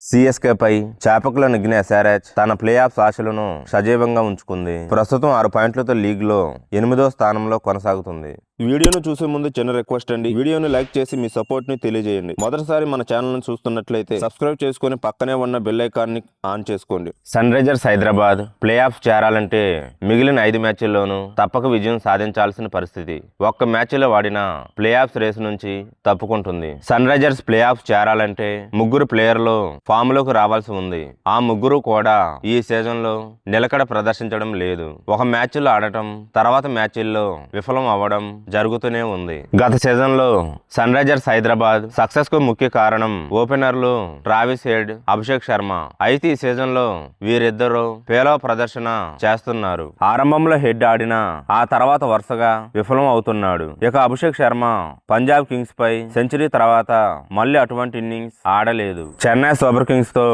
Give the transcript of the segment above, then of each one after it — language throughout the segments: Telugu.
సిఎస్కే పై చేపకులో నెగ్గిన ఎస్ఆర్హెచ్ తన ప్లే ఆఫ్స్ ఆశలను సజీవంగా ఉంచుకుంది. ప్రస్తుతం 6 పాయింట్లతో లీగ్ లో 8వ స్థానంలో కొనసాగుతుంది. ఈ వీడియోను చూసే ముందు చిన్న రిక్వెస్ట్ అండి, వీడియోను లైక్ చేసి మీ సపోర్ట్ ని తెలియజేయండి. మొదటిసారి మన ఛానల్ ను చూస్తున్నట్లయితే సబ్స్క్రైబ్ చేసుకుని పక్కనే ఉన్న బెల్ ఐకాన్ ని ఆన్ చేసుకోండి. Sunrisers Hyderabad playoffs చేరాలంటే మిగిలిన 5 మ్యాచ్ల్లోనూ తప్పక విజయం సాధించాల్సిన పరిస్థితి. ఒక్క మ్యాచ్ లో వాడిన ప్లే ఆఫ్స్ రేసు నుంచి తప్పుకుంటుంది. సన్ రైజర్స్ ప్లే ఆఫ్స్ చేరాలంటే ముగ్గురు ప్లేయర్లు ఫామ్ లోకి రావాల్సి ఉంది. ఆ ముగ్గురు కూడా ఈ సీజన్ లో నిలకడ ప్రదర్శించడం లేదు. ఒక మ్యాచ్ లో ఆడటం, తర్వాత మ్యాచ్ల్లో విఫలం అవ్వడం జరుగుతూనే ఉంది. గత సీజన్ లో సన్ రైజర్స్ హైదరాబాద్ సక్సెస్ కు ముఖ్య కారణం ఓపెనర్లు ట్రావిస్ హెడ్, అభిషేక్ శర్మ. అయితే ఈ సీజన్ లో వీరిద్దరూ పేలవ ప్రదర్శన చేస్తున్నారు. ఆరంభంలో హెడ్ ఆడినా ఆ తర్వాత వరుసగా విఫలం అవుతున్నాడు. ఇక అభిషేక్ శర్మ పంజాబ్ కింగ్స్ పై సెంచరీ తర్వాత మళ్ళీ అటువంటి ఇన్నింగ్స్ ఆడలేదు. చెన్నై సూపర్ కింగ్స్ తో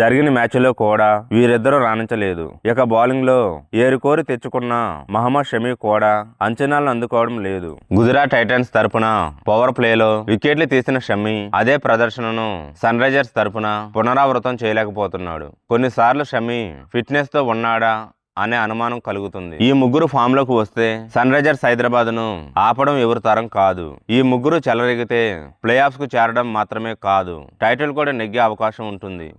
జరిగిన మ్యాచ్ లో కూడా వీరిద్దరూ రాణించలేదు. ఇక బౌలింగ్ లో ఏరుకోరి తెచ్చుకున్న మహమ్మద్ షమీ కూడా అంచనాలను అందుకోవడం లేదు. గుజరాత్ టైటన్స్ తరపున పవర్ ప్లేలో వికెట్లు తీసిన షమీ అదే ప్రదర్శనను సన్ రైజర్స్ తరపున పునరావృతం చేయలేకపోతున్నాడు. కొన్నిసార్లు షమీ ఫిట్నెస్ తో ఉన్నాడా అనే అనుమానం కలుగుతుంది. ఈ ముగ్గురు ఫామ్ లోకి వస్తే సన్ రైజర్స్ హైదరాబాద్ ను ఆపడం ఎవరి తరం కాదు. ఈ ముగ్గురు చెలరేగితే ప్లే ఆఫ్స్ కు చేరడం మాత్రమే కాదు, టైటిల్ కూడా నెగ్గే అవకాశం ఉంటుంది.